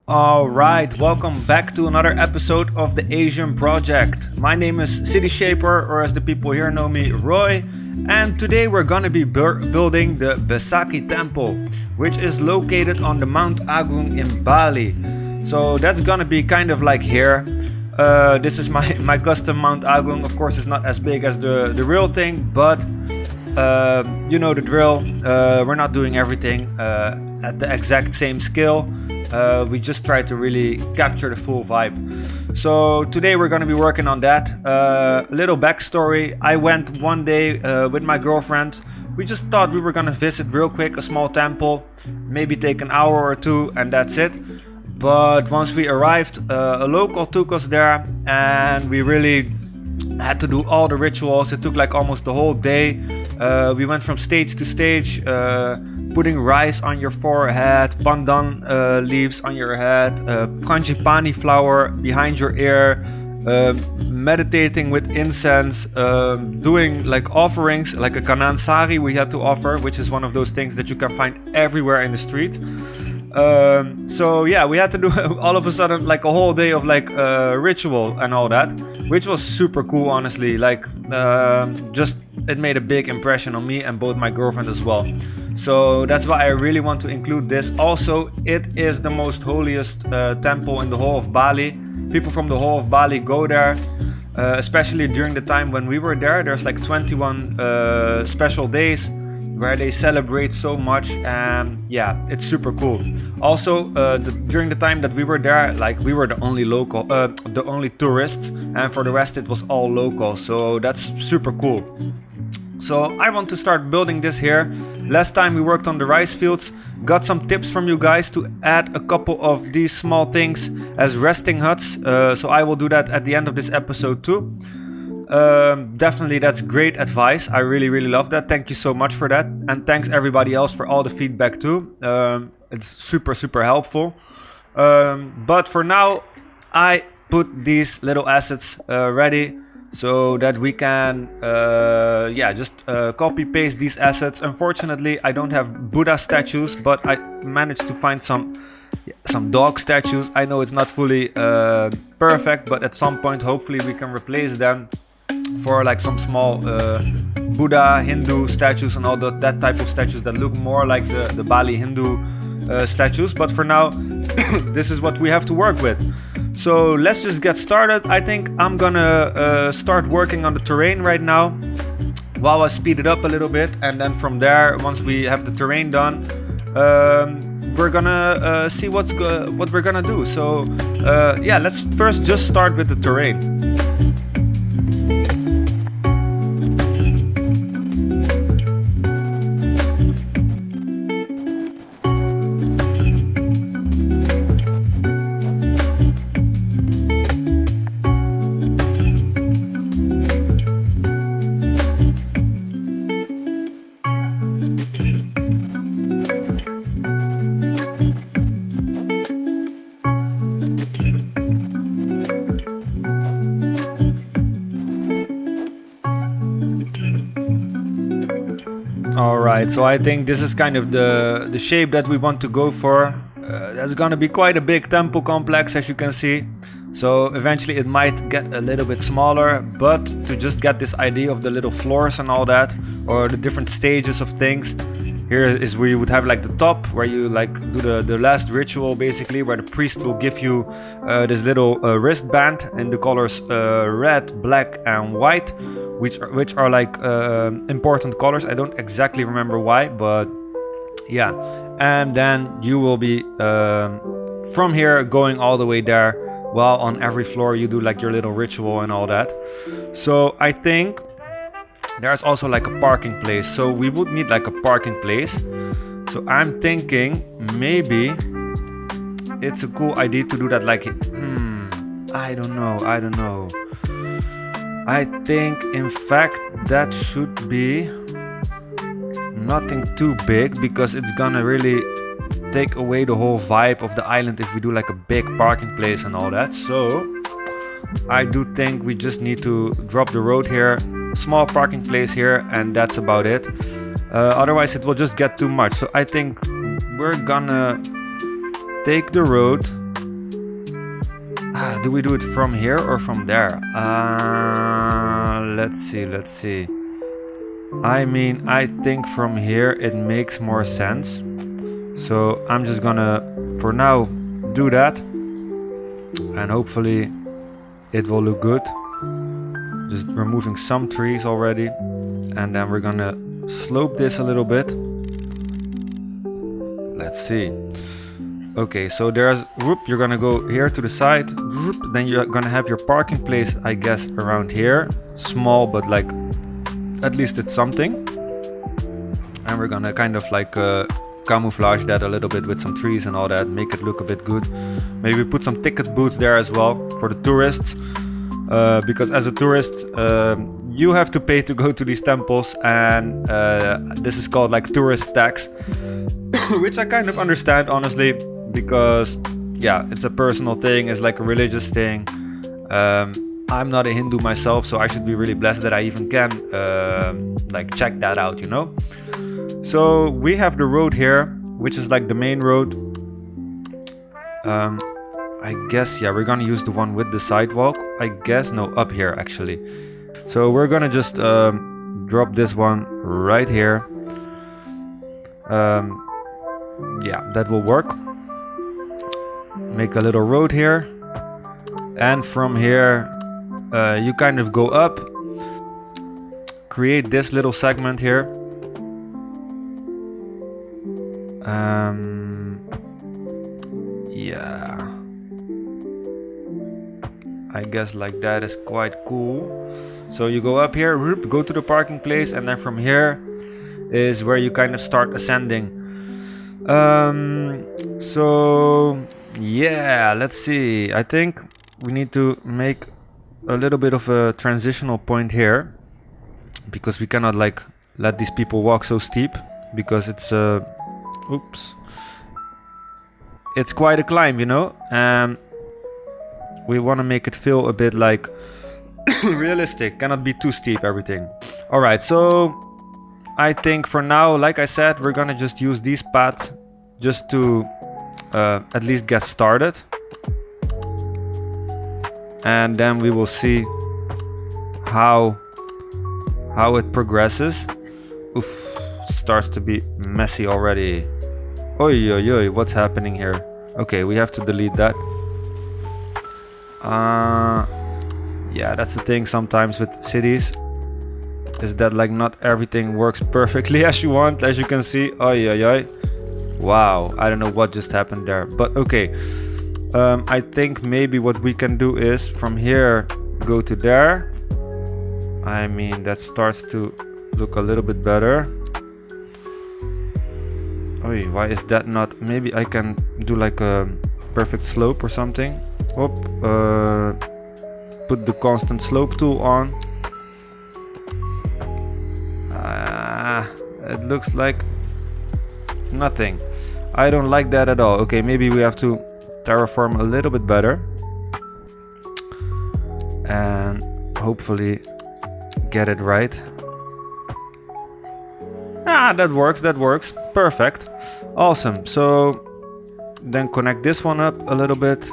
Alright, welcome back to another episode of the ASEAN Project. My name is City Shaper, or as the people here know me, Roy, and today we're gonna be building the Besaki Temple, which is located on the Mount Agung in Bali. So that's gonna be kind of like here. This is my custom Mount Agung. Of course, it's not as big as the real thing, but you know the drill. We're not doing everything at the exact same scale. We just try to really capture the full vibe. So today we're going to be working on that. A little backstory. I went one day with my girlfriend. We just thought we were going to visit real quick a small temple, maybe take an hour or two, and that's it. But once we arrived, a local took us there, and we really had to do all the rituals. It took like almost the whole day. We went from stage to stage, putting rice on your forehead, pandan leaves on your head, frangipani flower behind your ear, meditating with incense, doing like offerings, like a kanan sari we had to offer, which is one of those things that you can find everywhere in the street. So yeah, we had to do all of a sudden like a whole day of like ritual and all that, which was super cool, honestly. Like just it made a big impression on me and both my girlfriend as well. So that's why I really want to include this. Also, it is the most holiest temple in the whole of Bali. People from the whole of Bali go there, especially during the time when we were there. There's like 21 special days where they celebrate so much, and yeah, it's super cool. Also, during the time that we were there, like we were the only local, the only tourists, and for the rest it was all local. So that's super cool. So I want to start building this here. Last time we worked on the rice fields, got some tips from you guys to add a couple of these small things as resting huts. So I will do that at the end of this episode too. Definitely, that's great advice. I really love that. Thank you so much for that, and thanks everybody else for all the feedback too. It's super helpful. But for now, I put these little assets ready so that we can just copy paste these assets. Unfortunately, I don't have Buddha statues, but I managed to find some dog statues. I know it's not fully perfect, but at some point hopefully we can replace them for like some small Buddha, Hindu statues and all that type of statues that look more like the Bali Hindu statues. But for now, this is what we have to work with. So let's just get started. I think I'm gonna start working on the terrain right now while I speed it up a little bit, and then from there, once we have the terrain done, we're gonna see what we're gonna do. So yeah, let's first just start with the terrain. Alright, so I think this is kind of the shape that we want to go for. That's gonna be quite a big temple complex, as you can see. So eventually it might get a little bit smaller, but to just get this idea of the little floors and all that, or the different stages of things. Here is where you would have like the top, where you like do the last ritual basically, where the priest will give you this little wristband in the colors red, black and white, which are like important colors. I don't exactly remember why, but yeah. And then you will be from here going all the way there, while on every floor you do like your little ritual and all that. So I think there's also like a parking place, so we would need like a parking place. So I'm thinking maybe it's a cool idea to do that like I don't know. I think in fact that should be nothing too big, because it's gonna really take away the whole vibe of the island if we do like a big parking place and all that. So I do think we just need to drop the road here, small parking place here, and that's about it. Otherwise it will just get too much. So I think we're gonna take the road Do we do it from here or from there? Let's see. I mean, I think from here it makes more sense. So I'm just gonna, for now, do that. And hopefully it will look good. Just removing some trees already. And then we're gonna slope this a little bit. Let's see. Okay, so there's, whoop, you're gonna go here to the side, whoop, then you're gonna have your parking place, I guess, around here. Small, but like, at least it's something. And we're gonna kind of like camouflage that a little bit with some trees and all that, make it look a bit good. Maybe put some ticket booths there as well for the tourists. Because as a tourist, you have to pay to go to these temples, and this is called like tourist tax. Which I kind of understand, honestly, because yeah, it's a personal thing, it's like a religious thing. I'm not a Hindu myself, so I should be really blessed that I even can like check that out, you know. So we have the road here, which is like the main road. I guess, yeah, we're gonna use the one with the sidewalk. I guess, no, up here actually. So we're gonna just drop this one right here. Yeah, that will work. Make a little road here, and from here you kind of go up, create this little segment here. Yeah, I guess like that is quite cool. So you go up here, go to the parking place, and then from here is where you kind of start ascending. So yeah, let's see. I think we need to make a little bit of a transitional point here, because we cannot like let these people walk so steep, because it's oops, it's quite a climb, you know. We want to make it feel a bit like realistic, cannot be too steep, everything. All right, so I think for now, like I said, we're gonna just use these paths just to at least get started, and then we will see how it progresses. Oof, starts to be messy already. Oi, oi, oi, what's happening here? Okay, we have to delete that. Yeah, that's the thing sometimes with cities, is that like not everything works perfectly as you want, as you can see. Oi, oi, oi. Wow, I don't know what just happened there, but okay. I think maybe what we can do is from here go to there. I mean, that starts to look a little bit better. Oh, why is that not? Maybe I can do like a perfect slope or something. Hop, put the constant slope tool on. It looks like nothing. I don't like that at all. Okay, maybe we have to terraform a little bit better and hopefully get it right. That works. Perfect. Awesome. So then connect this one up a little bit.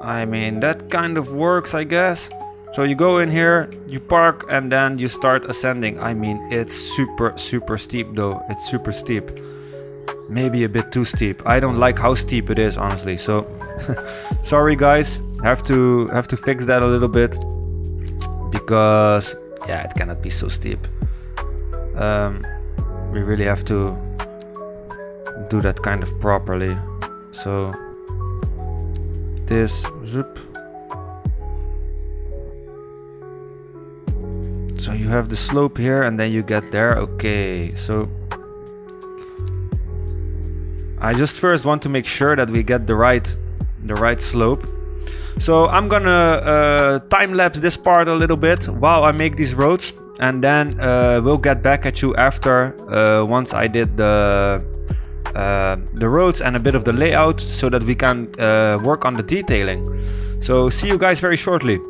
I mean, that kind of works, I guess. So you go in here, you park, and then you start ascending. I mean, it's super steep though. It's super steep. Maybe a bit too steep. I don't like how steep it is, honestly. So sorry guys, have to fix that a little bit, because yeah, it cannot be so steep. We really have to do that kind of properly. So this, zoop. So you have the slope here, and then you get there. Okay, so I just first want to make sure that we get the right slope. So I'm gonna time lapse this part a little bit while I make these roads, and then we'll get back at you after once I did the roads and a bit of the layout, so that we can work on the detailing. So see you guys very shortly.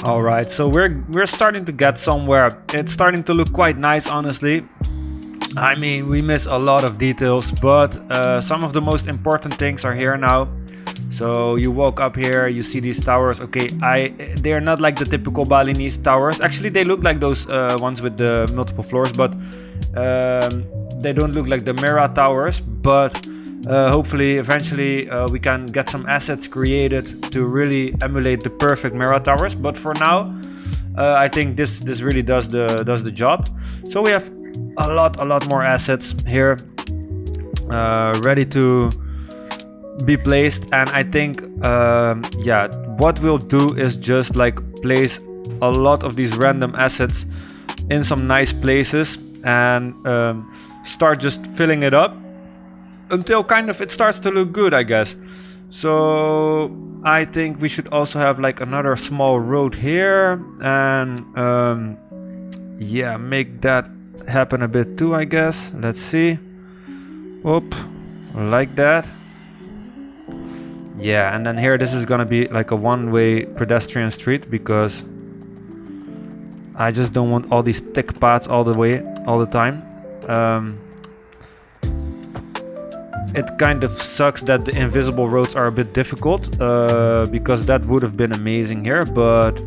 All right, so we're starting to get somewhere. It's starting to look quite nice, honestly. I mean, we miss a lot of details, but some of the most important things are here now. So you walk up here, you see these towers. Okay, they're not like the typical Balinese towers. Actually, they look like those ones with the multiple floors, but they don't look like the Mera towers. But hopefully, eventually, we can get some assets created to really emulate the perfect Mera towers. But for now, I think this really does the job. So we have a lot more assets here ready to be placed, and I think yeah, what we'll do is just like place a lot of these random assets in some nice places and start just filling it up until kind of it starts to look good, I guess. So I think we should also have like another small road here, and yeah, make that happen a bit too, I guess. Let's see. Whoop, like that. Yeah, and then here this is gonna be like a one-way pedestrian street because I just don't want all these thick paths all the time. It kind of sucks that the invisible roads are a bit difficult because that would have been amazing here, but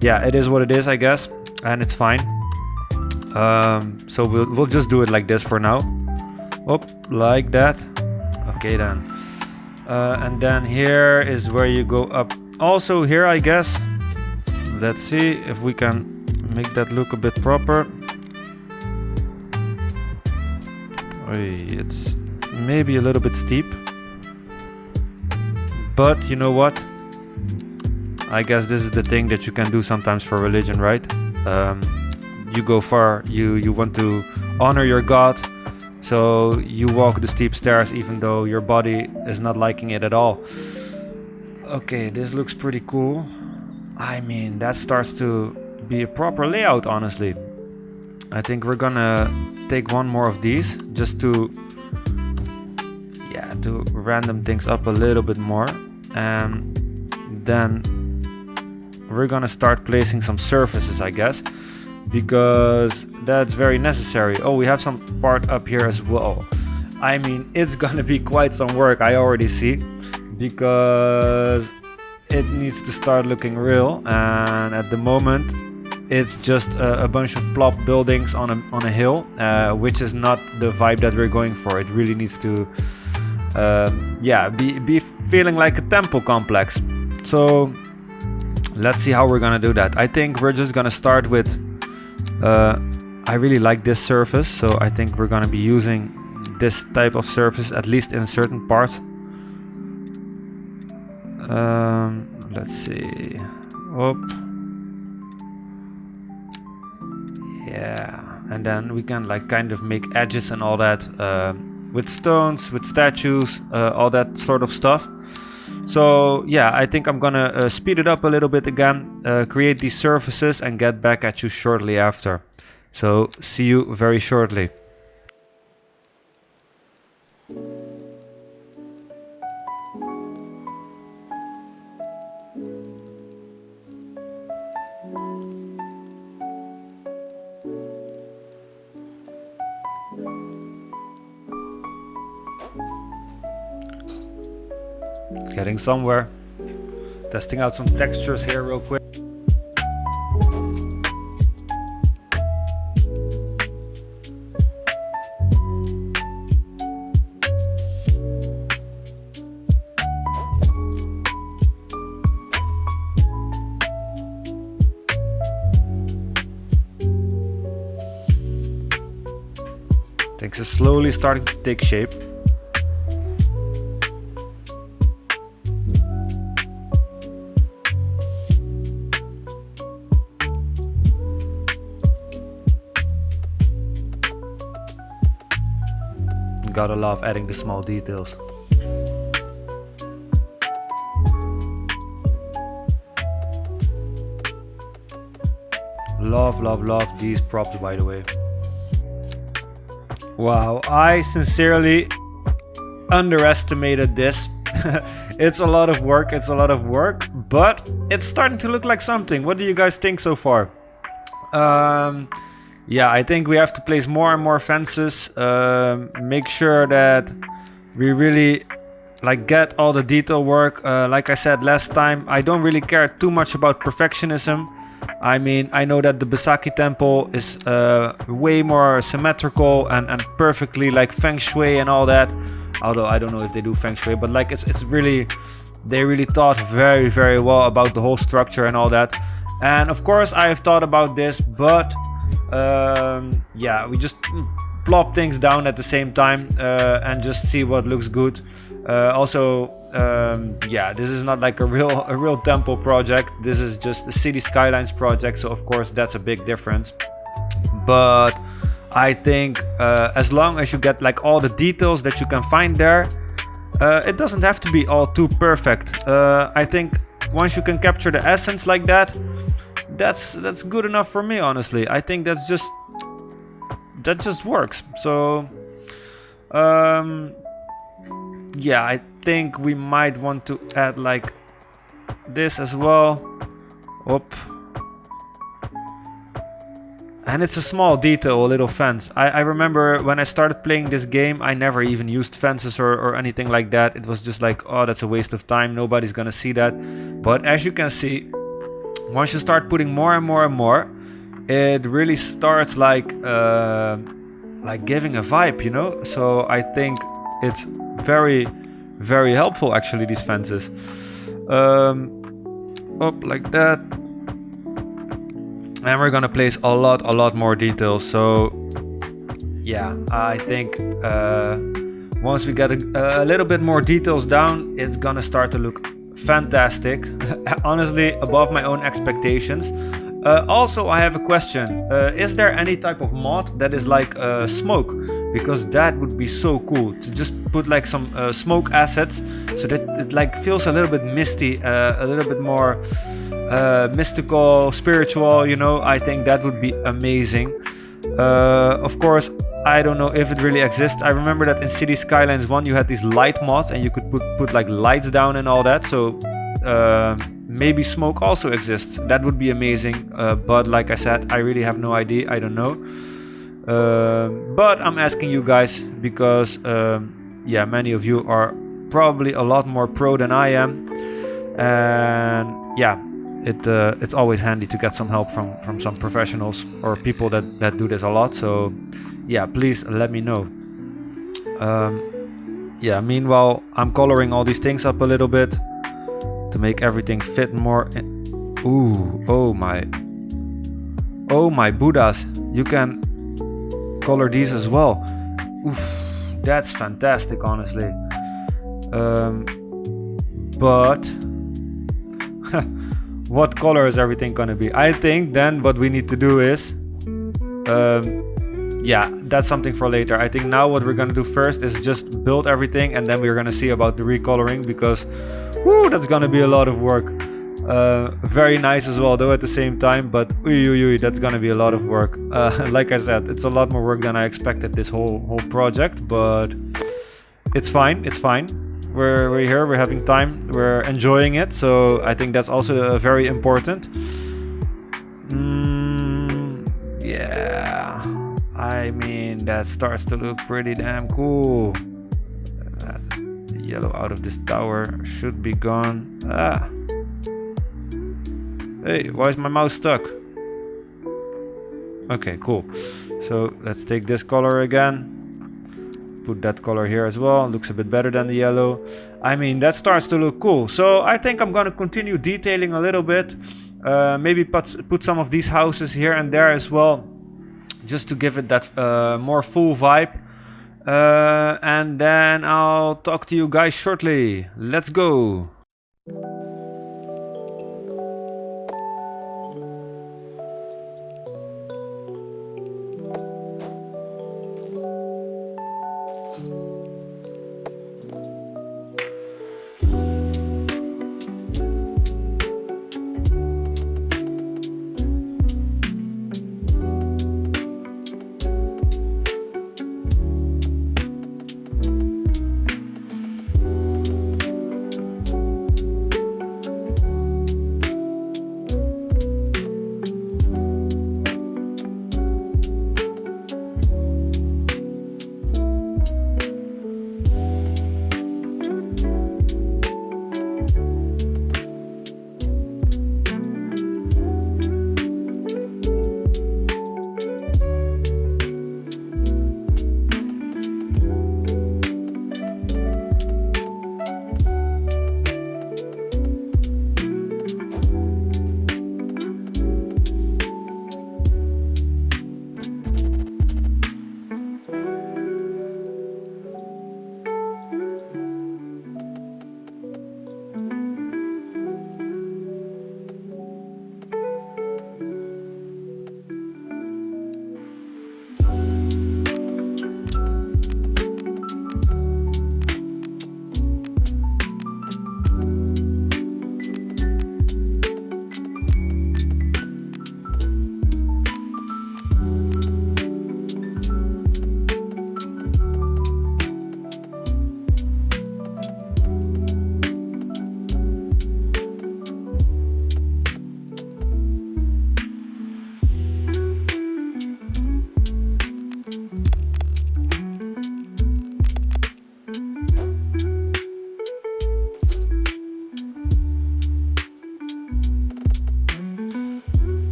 yeah, it is what it is, I guess, and it's fine. So we'll just do it like this for now. Oh, like that. Okay then. And then here is where you go up. Also here, I guess. Let's see if we can make that look a bit proper. It's maybe a little bit steep, but you know what? I guess this is the thing that you can do sometimes for religion, right? You go far, you want to honor your God, so you walk the steep stairs even though your body is not liking it at all. Okay, this looks pretty cool. I mean, that starts to be a proper layout, honestly. I think we're gonna take one more of these just to random things up a little bit more, and then we're gonna start placing some surfaces, I guess, because that's very necessary. Oh, we have some part up here as well. I mean, it's gonna be quite some work, I already see, because it needs to start looking real, and at the moment it's just a bunch of plop buildings on a hill, which is not the vibe that we're going for. It really needs to be feeling like a temple complex. So let's see how we're gonna do that. I think we're just gonna start with I really like this surface, so I think we're gonna be using this type of surface at least in certain parts. Let's see. Oop. Yeah, and then we can like kind of make edges and all that with stones, with statues, all that sort of stuff. So yeah, I think I'm gonna speed it up a little bit again, create these surfaces and get back at you shortly after. So see you very shortly. Getting somewhere. Testing out some textures here real quick. Things are slowly starting to take shape. Gotta love adding the small details. Love these props, by the way. Wow, I sincerely underestimated this. It's a lot of work. It's a lot of work, but it's starting to look like something. What do you guys think so far? Yeah, I think we have to place more and more fences. Make sure that we really like get all the detail work. Like I said last time, I don't really care too much about perfectionism. I mean, I know that the Besaki temple is way more symmetrical and perfectly like feng shui and all that. Although I don't know if they do feng shui, but like it's really, they really thought very, very well about the whole structure and all that. And of course I have thought about this, but yeah, we just plop things down at the same time and just see what looks good. Also, yeah, this is not like a real temple project. This is just a city skylines project, so of course that's a big difference. But I think as long as you get like all the details that you can find there, it doesn't have to be all too perfect. I think once you can capture the essence like that, that's good enough for me, honestly. I think that just works. So yeah, I think we might want to add like this as well. Oop. And it's a small detail, a little fence. I remember when I started playing this game, I never even used fences or anything like that. It was just like, oh, that's a waste of time. Nobody's gonna see that. But as you can see, once you start putting more and more and more, it really starts like giving a vibe, you know? So I think it's very, very helpful actually, these fences. Up like that. And we're gonna place a lot more details. So yeah, I think once we get a little bit more details down, it's gonna start to look fantastic. Honestly, above my own expectations. Also, I have a question. Is there any type of mod that is like smoke? Because that would be so cool to just put like some smoke assets, so that it like feels a little bit misty, a little bit more mystical, spiritual, you know. I think that would be amazing. Of course, I don't know if it really exists. I remember that in City Skylines 1 you had these light mods and you could put like lights down and all that. So maybe smoke also exists. That would be amazing. But like I said, I really have no idea. I don't know. But I'm asking you guys because yeah, many of you are probably a lot more pro than I am. And yeah, it's always handy to get some help from some professionals or people that do this a lot. So yeah, please let me know. Yeah, meanwhile I'm coloring all these things up a little bit to make everything fit more in. Ooh, oh my Buddhas, you can color these as well. Oof, that's fantastic, honestly. But what color is everything gonna be? I think then what we need to do is yeah, that's something for later. I think now what we're gonna do first is just build everything, and then we're gonna see about the recoloring, because whoo, that's gonna be a lot of work. Very nice as well though at the same time, but that's gonna be a lot of work. Like I said, it's a lot more work than I expected, this whole project, but it's fine. We're here, we're having time, we're enjoying it, so I think that's also very important. Yeah, I mean, that starts to look pretty damn cool. The yellow out of this tower should be gone. Hey, why is my mouse stuck? Okay, cool. So let's take this color again. Put that color here as well. Looks a bit better than the yellow. I mean, that starts to look cool. So I think I'm gonna continue detailing a little bit. Maybe put some of these houses here and there as well, just to give it that more full vibe. And then I'll talk to you guys shortly. Let's go.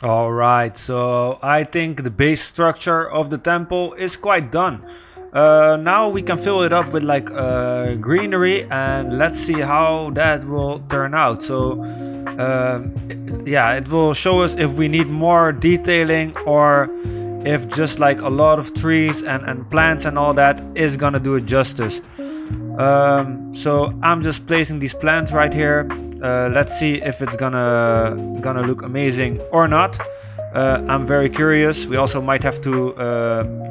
All right, so I think the base structure of the temple is quite done. Now we can fill it up with like greenery, and let's see how that will turn out. So, yeah, it will show us if we need more detailing or if just like a lot of trees and plants and all that is gonna do it justice. So I'm just placing these plants right here. Let's see if it's gonna look amazing or not. I'm very curious. We also might have to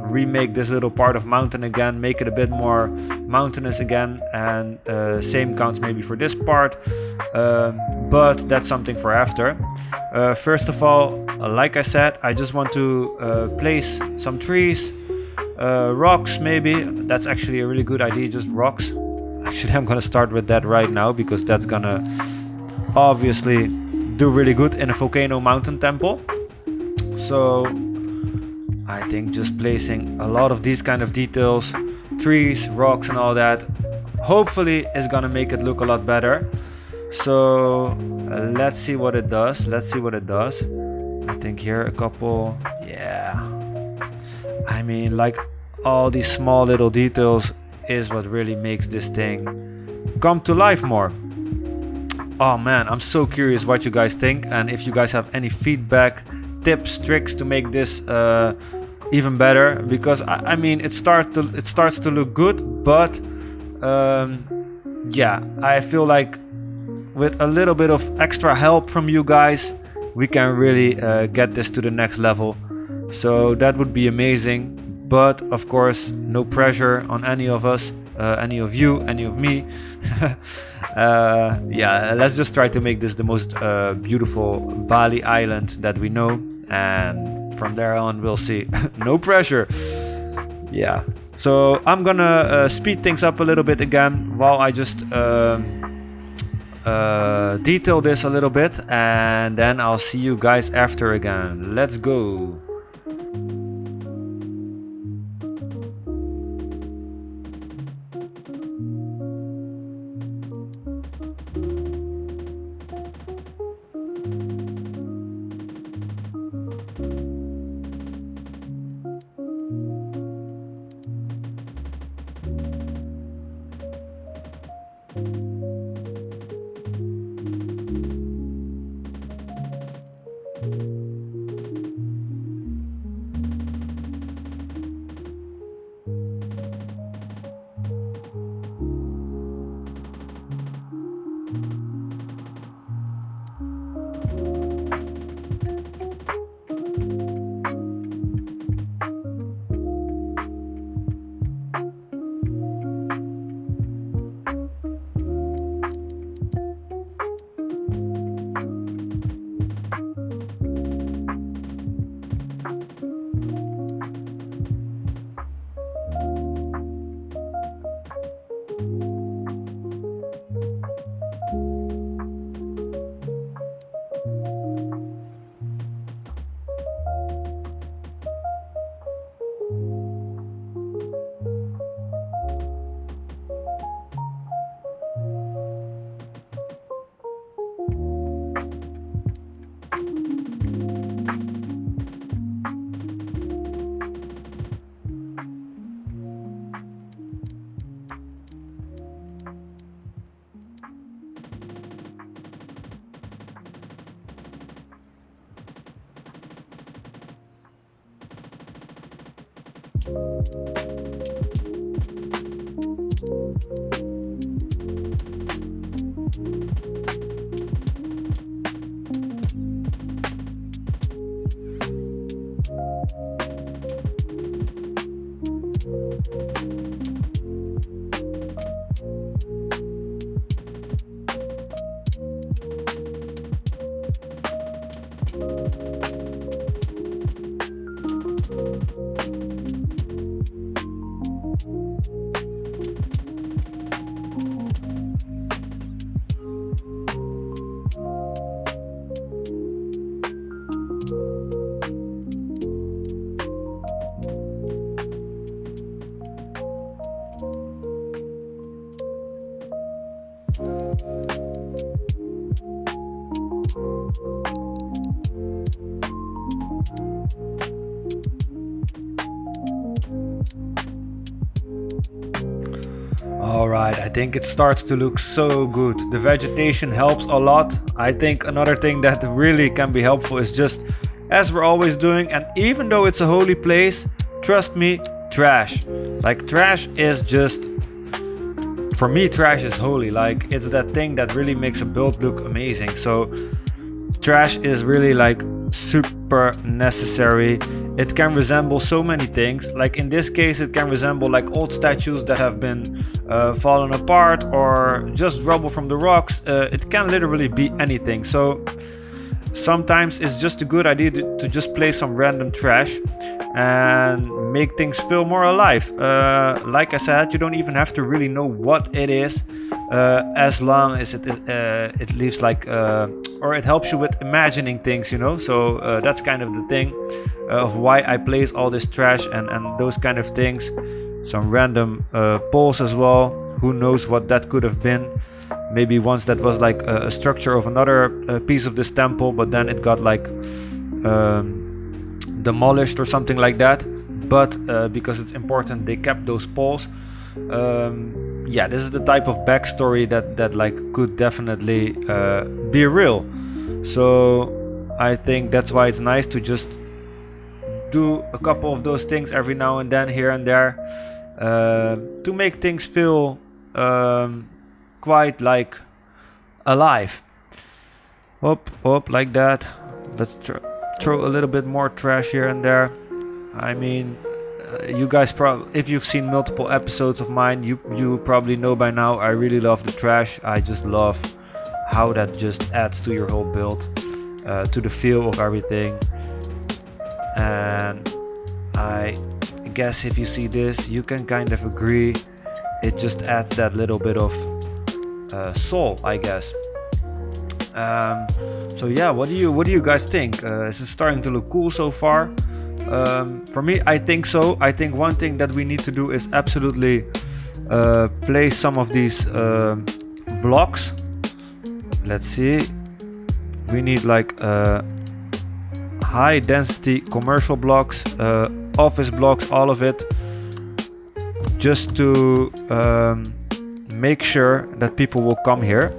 remake this little part of mountain again, make it a bit more mountainous again, and same counts maybe for this part, but that's something for after. First of all, like I said, I just want to place some trees, rocks maybe. That's actually a really good idea, just rocks. Actually, I'm gonna start with that right now because that's gonna obviously do really good in a volcano mountain temple. So I think just placing a lot of these kind of details, trees, rocks and all that, hopefully is gonna make it look a lot better. So let's see what it does. I think here a couple, yeah. I mean, like, all these small little details is what really makes this thing come to life more. Oh man, I'm so curious what you guys think, and if you guys have any feedback, tips, tricks to make this even better, because I mean it starts to look good, but yeah, I feel like with a little bit of extra help from you guys, we can really get this to the next level. So that would be amazing. But of course, no pressure on any of us, any of you, any of me. Yeah, let's just try to make this the most beautiful Bali island that we know, and from there on we'll see. No pressure. Yeah, so I'm gonna speed things up a little bit again while I just detail this a little bit, and then I'll see you guys after again. Let's go. Alright, I think it starts to look so good. The vegetation helps a lot. I think another thing that really can be helpful is just, as we're always doing, and even though it's a holy place, trust me, trash. Like, trash is just, for me, trash is holy. Like, it's that thing that really makes a build look amazing. So trash is really like super necessary. It can resemble so many things. Like in this case, it can resemble like old statues that have been fallen apart, or just rubble from the rocks. It can literally be anything. So sometimes it's just a good idea to just place some random trash and make things feel more alive. Like I said, you don't even have to really know what it is, as long as it leaves like, or it helps you with imagining things, you know. So that's kind of the thing of why I place all this trash and those kind of things. Some random poles as well. Who knows what that could have been? Maybe once that was like a structure of another piece of this temple, but then it got like demolished or something like that. But because it's important, they kept those poles. Yeah, this is the type of backstory that like could definitely be real. So I think that's why it's nice to just do a couple of those things every now and then, here and there, to make things feel quite like alive. Up like that. Let's throw a little bit more trash here and there. I mean, you guys if you've seen multiple episodes of mine, you probably know by now I really love the trash. I just love how that just adds to your whole build, to the feel of everything. And I guess if you see this, you can kind of agree. It just adds that little bit of soul, I guess. So yeah, what do you guys think? Is it starting to look cool so far? For me, I think so. I think one thing that we need to do is absolutely place some of these blocks. Let's see. We need like high density commercial blocks, office blocks, all of it, just to make sure that people will come here,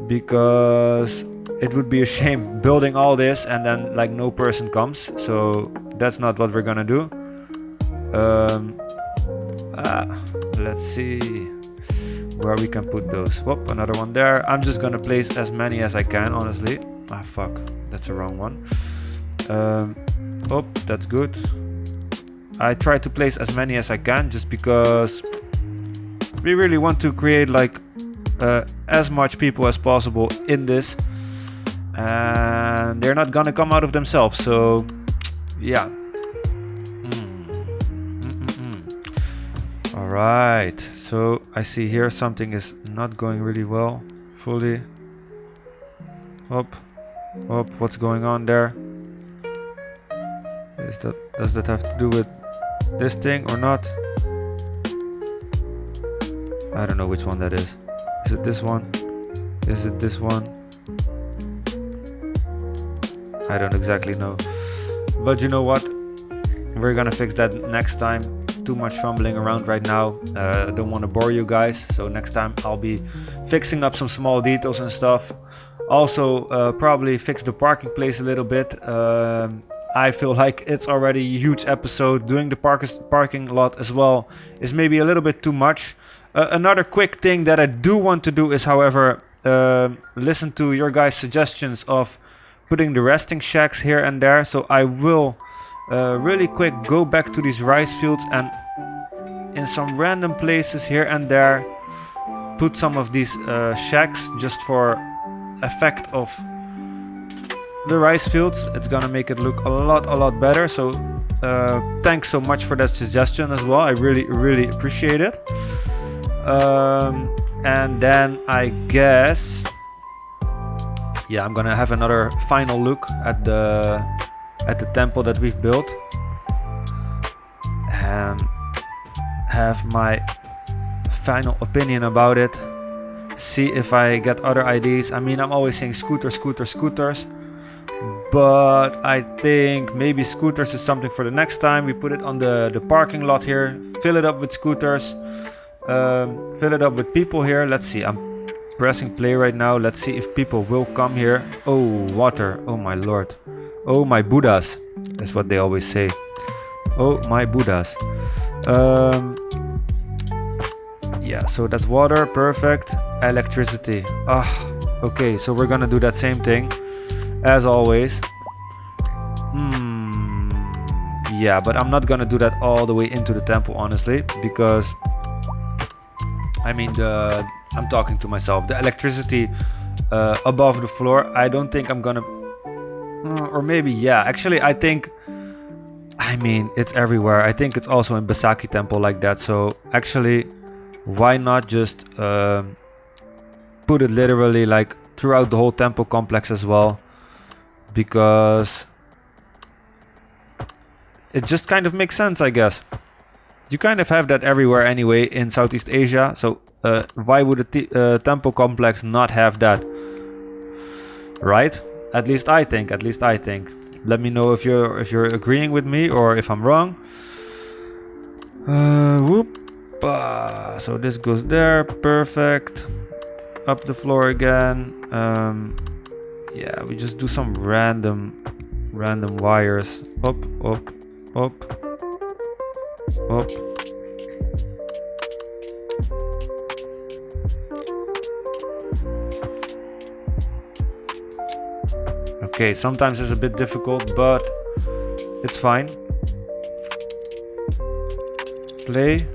because it would be a shame building all this and then like no person comes. So that's not what we're gonna do. Let's see where we can put those. Whoop, another one there. I'm just gonna place as many as I can, honestly. Ah, fuck, that's the wrong one. Oh, that's good. I try to place as many as I can, just because we really want to create like as much people as possible in this, and they're not gonna come out of themselves. So yeah. All right, so I see here something is not going really well fully. Up, what's going on there? Does that have to do with this thing or not? I don't know which one that is. Is it this one? Is it this one? I don't exactly know. But you know what? We're gonna fix that next time. Too much fumbling around right now. I don't want to bore you guys. So next time I'll be fixing up some small details and stuff. Also, probably fix the parking place a little bit. I feel like it's already a huge episode. Doing the parking lot as well is maybe a little bit too much. Another quick thing that I do want to do is, however, listen to your guys' suggestions of putting the resting shacks here and there. So I will really quick go back to these rice fields and in some random places here and there put some of these shacks, just for effect of the rice fields. It's gonna make it look a lot better. So thanks so much for that suggestion as well. I really appreciate it. And then I guess, yeah, I'm gonna have another final look at the temple that we've built and have my final opinion about it. See if I get other ideas. I mean, I'm always saying scooters, but I think maybe scooters is something for the next time. We put it on the parking lot here, fill it up with scooters, fill it up with people here. Let's see, I'm pressing play right now. Let's see if people will come here. Oh, water. Oh my lord. Oh my Buddhas. That's what they always say. Oh my Buddhas. Yeah, so that's water. Perfect. Electricity. Okay, so we're gonna do that same thing as always. Yeah, but I'm not gonna do that all the way into the temple, honestly, because I mean, I'm talking to myself. The electricity above the floor, I don't think I'm gonna, or maybe, yeah, actually I think, I mean, it's everywhere. I think it's also in Besaki temple like that. So actually, why not just put it literally like throughout the whole temple complex as well? Because it just kind of makes sense, I guess. You kind of have that everywhere anyway in Southeast Asia. So why would a temple complex not have that? Right? At least I think. At least I think. Let me know if you're agreeing with me or if I'm wrong. So this goes there. Perfect. Up the floor again. Yeah, we just do some random wires. Up. Okay, sometimes it's a bit difficult, but it's fine. Play.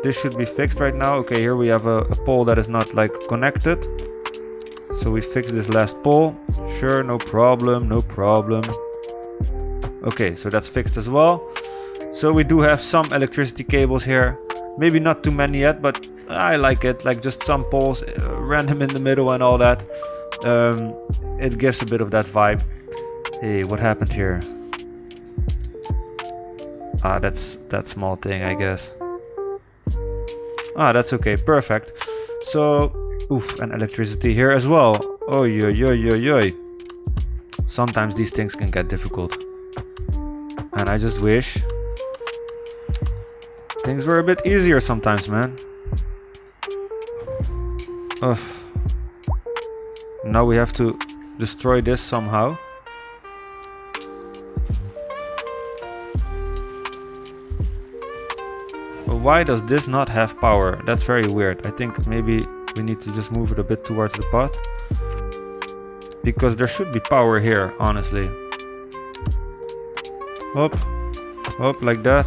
This should be fixed right now. Okay, here we have a pole that is not like connected. So we fix this last pole. Sure, no problem. Okay, so that's fixed as well. So we do have some electricity cables here. Maybe not too many yet, but I like it. Like just some poles, random in the middle and all that. It gives a bit of that vibe. Hey, what happened here? That's that small thing, I guess. That's okay, perfect. So, and electricity here as well. Oh, yo. Sometimes these things can get difficult. And I just wish things were a bit easier sometimes, man. Now we have to destroy this somehow. But why does this not have power? That's very weird. I think maybe we need to just move it a bit towards the path. Because there should be power here, honestly. Up, like that.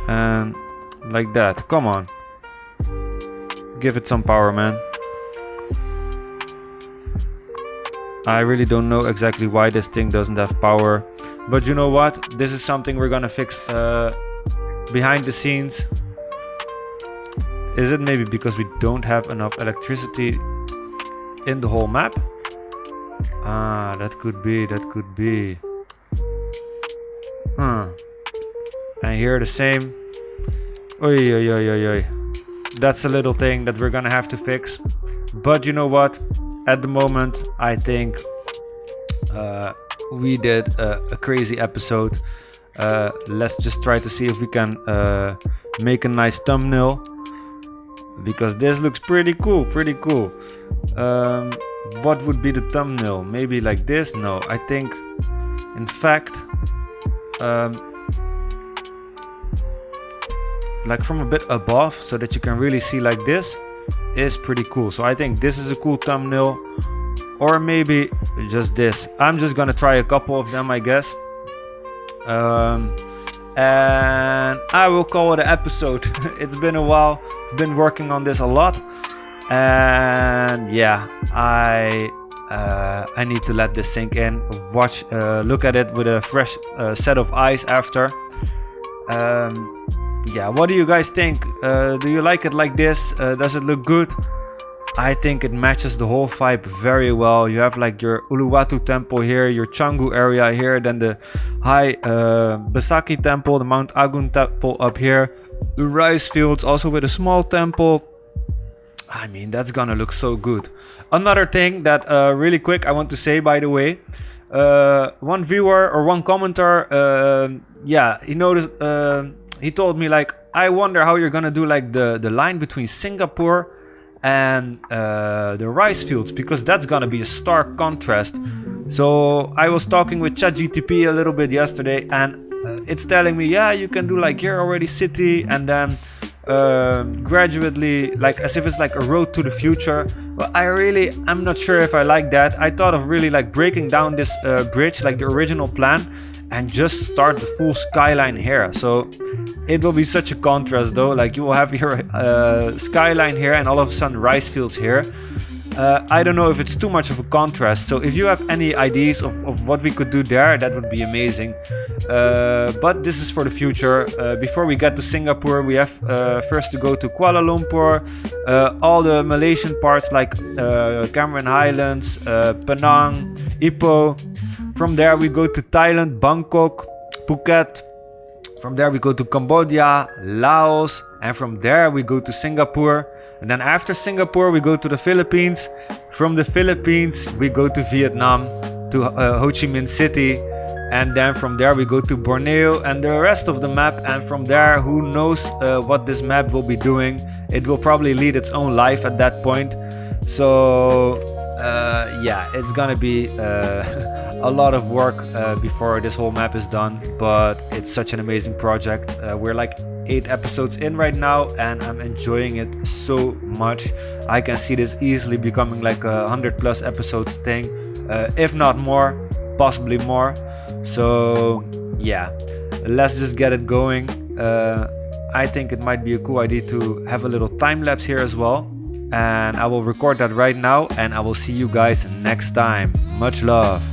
And like that. Come on. Give it some power, man. I really don't know exactly why this thing doesn't have power. But you know what? This is something we're gonna fix behind the scenes. Is it maybe because we don't have enough electricity in the whole map? That could be. And here the same. Oi. That's a little thing that we're gonna have to fix. But you know what? At the moment, I think we did a crazy episode. Let's just try to see if we can make a nice thumbnail. Because this looks pretty cool. What would be the thumbnail? Maybe like this? No, I think, in fact, like from a bit above, so that you can really see like this, is pretty cool. So I think this is a cool thumbnail, or maybe just this. I'm just gonna try a couple of them, I guess, and I will call it an episode. It's been a while. I've been working on this a lot, and yeah, I need to let this sink in. Look at it with a fresh set of eyes after. Yeah, what do you guys think? Do you like it like this? Does it look good? I think it matches the whole vibe very well. You have like your Uluwatu temple here, your Canggu area here, then the high Besaki temple, the Mount Agung temple up here, the rice fields also with a small temple. I mean, that's gonna look so good. Another thing that really quick I want to say, by the way, one viewer or one commenter, he noticed, he told me like, I wonder how you're gonna do like the line between Singapore and the rice fields, because that's gonna be a stark contrast. So I was talking with ChatGTP a little bit yesterday, and it's telling me, yeah, you can do like here already city, and then gradually, like as if it's like a road to the future. Well, I'm not sure if I like that. I thought of really like breaking down this bridge, like the original plan, and just start the full skyline here. So it will be such a contrast though, like you will have your skyline here and all of a sudden rice fields here. I don't know if it's too much of a contrast, so if you have any ideas of what we could do there, that would be amazing. But this is for the future. Before we get to Singapore, we have first to go to Kuala Lumpur, all the Malaysian parts like Cameron Highlands, Penang, Ipoh. From there we go to Thailand, Bangkok, Phuket. From there we go to Cambodia, Laos, and from there we go to Singapore. And then after Singapore we go to the Philippines. From the Philippines we go to Vietnam, to Ho Chi Minh City. And then from there we go to Borneo and the rest of the map. And from there, who knows what this map will be doing. It will probably lead its own life at that point. So it's gonna be a lot of work before this whole map is done, but it's such an amazing project. We're like 8 episodes in right now and I'm enjoying it so much. I can see this easily becoming like a 100+ episodes thing, if not more, possibly more. So yeah, let's just get it going. I think it might be a cool idea to have a little time lapse here as well, and I will record that right now and I will see you guys next time. Much love.